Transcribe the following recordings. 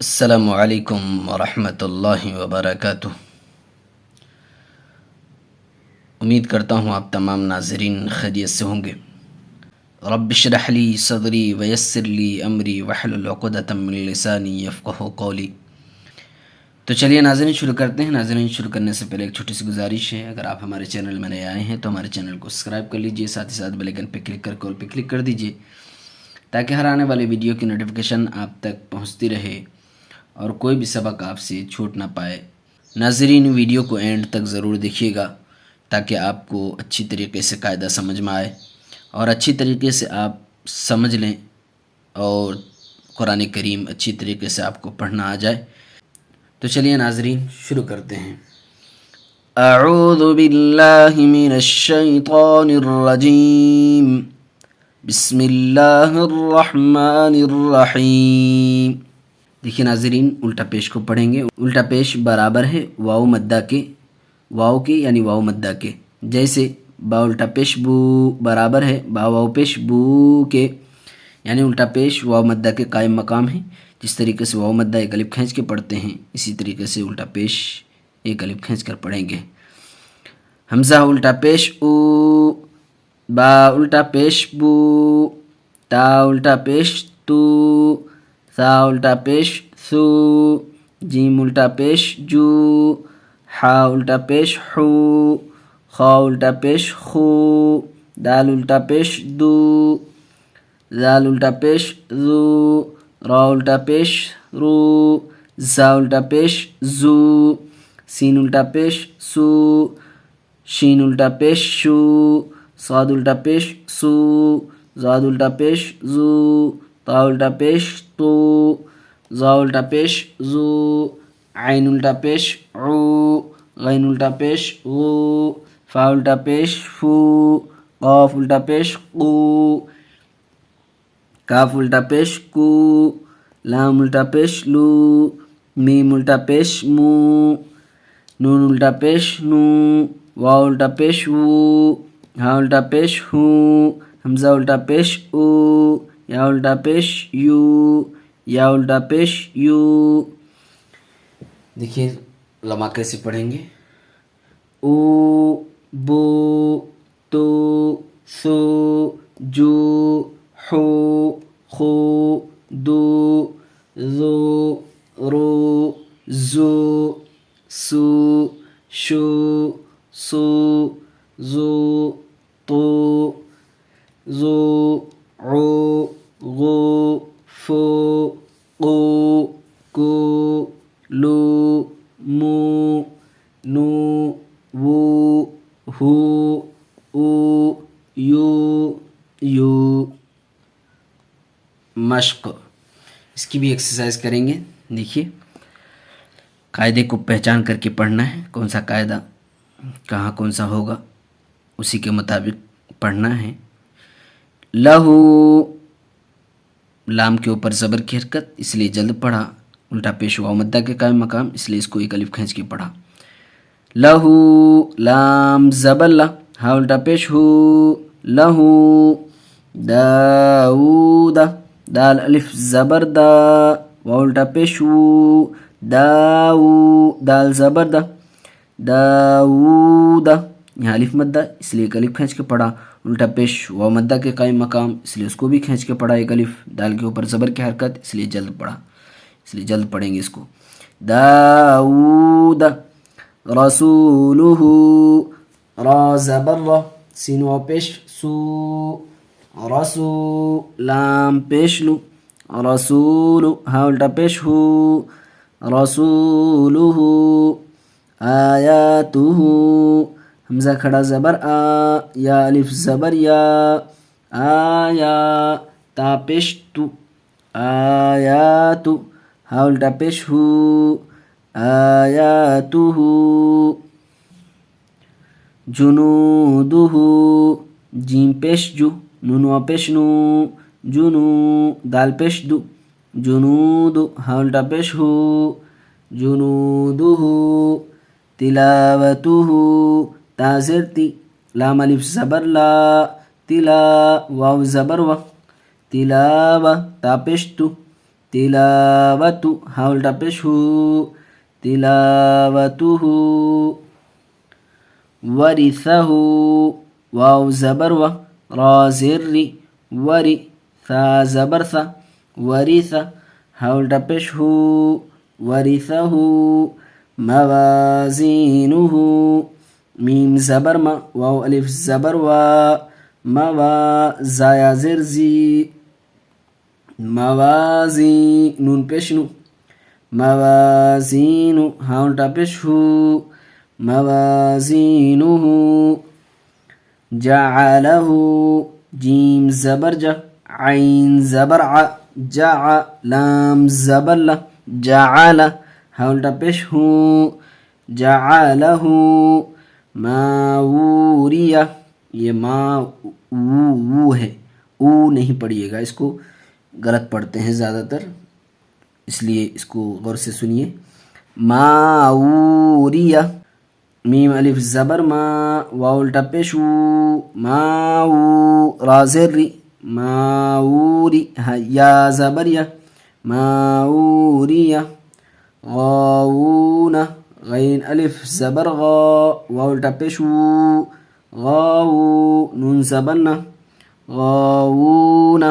السلام علیکم ورحمۃ اللہ وبرکاتہ۔ امید کرتا ہوں آپ تمام ناظرین خیریت سے ہوں گے۔ رب اشرح لی صدری ویسر لی امری واحلل عقدۃ من لسانی یفقہوا قولی۔ تو چلیے ناظرین شروع کرتے ہیں۔ ناظرین شروع کرنے سے پہلے ایک چھوٹی سی گزارش ہے، اگر آپ ہمارے چینل میں نئے آئے ہیں تو ہمارے چینل کو سبسکرائب کر لیجئے، ساتھ ہی ساتھ بیل آئیکن پہ کلک کر کے آل پہ کلک کر دیجئے تاکہ ہر آنے والی ویڈیو کی نوٹیفیکیشن آپ تک پہنچتی رہے اور کوئی بھی سبق آپ سے چھوٹ نہ پائے۔ ناظرین ویڈیو کو اینڈ تک ضرور دیکھیے گا تاکہ آپ کو اچھی طریقے سے قاعدہ سمجھ میں آئے اور اچھی طریقے سے آپ سمجھ لیں اور قرآن کریم اچھی طریقے سے آپ کو پڑھنا آ جائے۔ تو چلیے ناظرین شروع کرتے ہیں۔ اعوذ باللہ من الشیطان الرجیم، بسم اللہ الرحمن الرحیم۔ دیکھیے ناظرین الٹا پیش کو پڑھیں گے۔ الٹا پیش برابر ہے واو مدہ کے، واو کے یعنی واو مدہ کے، جیسے با الٹا پیش بو برابر ہے با واو پیش بو کے، یعنی الٹا پیش واو مدہ کے قائم مقام ہے۔ جس طریقے سے واو مدہ ایک الف کھینچ کے پڑھتے ہیں، اسی طریقے سے الٹا پیش ایک الف کھینچ کر پڑھیں گے۔ حمزہ الٹا پیش او، با الٹا پیش بو، تا الٹا پیش تو، ثا الٹا پیش ثو، جیم الٹا پیش جو، حا الٹا پیش حو، خا الٹا پیش خو، دال الٹا پیش دو، زال الٹا پیش زو، را الٹا پیش رو، زا الٹا پیش زو، سین الٹا پیش سو، شین الٹا پیش شو، صاد الٹا پیش سو، زاد الٹا پیش زو، طا الٹا پیش تو، زا الٹا پیش زو، عین الٹا پیش عو، غین الٹا پیش غو، فا الٹا پیش فو، قاف الٹا پیش قو، کاف الٹا پیش کو، لام الٹا پیش لو، میم الٹا پیش مو، نون الٹا پیش نو، واو الٹا پیش وو، ہا الٹا پیش ہو، حمزہ الٹا پیش او، یا الٹا پیش یو، یا الٹا پیش یو۔ دیکھیے لمحہ کیسے پڑھیں گے۔ او، بو، تو، سو، جو، حو، خو، دو، زو، رو، زو، سو، شو، سو، زو، تو، زو، عو، غو، فو، قو، کو، لو، مو، نو، وو، ہو، او، یو، یو۔ مشق، اس کی بھی ایکسرسائز کریں گے۔ دیکھیے قاعدے کو پہچان کر کے پڑھنا ہے، کون سا قاعدہ کہاں کون سا ہوگا اسی کے مطابق پڑھنا ہے۔ لہو، لام کے اوپر زبر کی حرکت اس لیے جلد پڑھا، الٹا پیش واو مدہ کے قائم مقام اس لیے اس کو ایک الف کھینچ کے پڑھا۔ لہو، لام زبر لا، ہا الٹا پیش ہو، لہو، داؤد، دال الف زبر دا، واو الٹا پیش وو، داؤ، دال زبر دا، داؤد، یہاں الف مدہ اس لیے ایک الف کھینچ کے پڑھا، الٹا پیش واو مدہ کے قائم مقام اس لیے اس کو بھی کھینچ کے پڑھا ایک الف، دال کے اوپر زبر کی حرکت اس لیے جلد پڑھا، اس لیے جلد پڑھیں گے اس کو۔ داؤد، رسولہ، را زبر را، سین واو پیش سو، رسو، لام پیش لو، رسول، ہا الٹا پیش ہو، رسولہ، آیاتہ، حمزہ کھڑا زبر آ، یا الف زبر یا، آیا، تا پیش تو، آیات، ہا الٹا پیش ہو، آیاتہ، جنودہ، جیم پیش جو، نون وا پیش نو، جنو، دال پیش دو، جنود، ہا الٹا پیش ہو، جنودہ، تلاوتہ، تا زیر تی، لام الف زبر لا، تلا، واو زبر و، تلاوہ، تا پیش تو، تلاوت ہا الٹا پیش ہو تلاوتہ ورثہ واو زبر و را زر ری وری ثا زبر ثا ورث ہا الٹا پیش ہو ورثہ موازینہ میم زبر ما واو الف زبر وا موا زایا زر زی موازی نون پیش نو موازین ہا الٹا پیش ہو موازینہ جعلہ جیم زبر جا عین زبر ع جع لام زبر لا جعل ہا الٹا پیش ہو جعلہ ماوریہ یہ ما وو ہے او نہیں پڑھیے گا، اس کو غلط پڑھتے ہیں زیادہ تر، اس لیے اس کو غور سے سنیے. ماوریہ میم الف زبر ما واو الٹا پیش وو ماو را زر ری ماوری یا زبر یا ماوریہ غاوون غین الف زبر غا واو الٹا پیش وو غاو نون زبر نا غاوون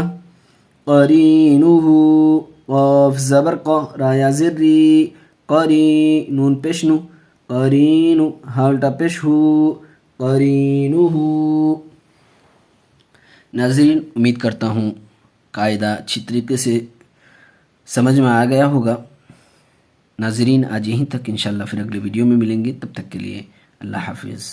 قرینہ قاف زبر قا را یا زر ری قری نون پیش نو قرین ہا الٹا پیش ہو قرینہ. ناظرین امید کرتا ہوں قاعدہ اچھی طریقے سے سمجھ میں آ گیا ہوگا. ناظرین آج یہیں تک، انشاءاللہ پھر اگلے ویڈیو میں ملیں گے، تب تک کے لیے اللہ حافظ.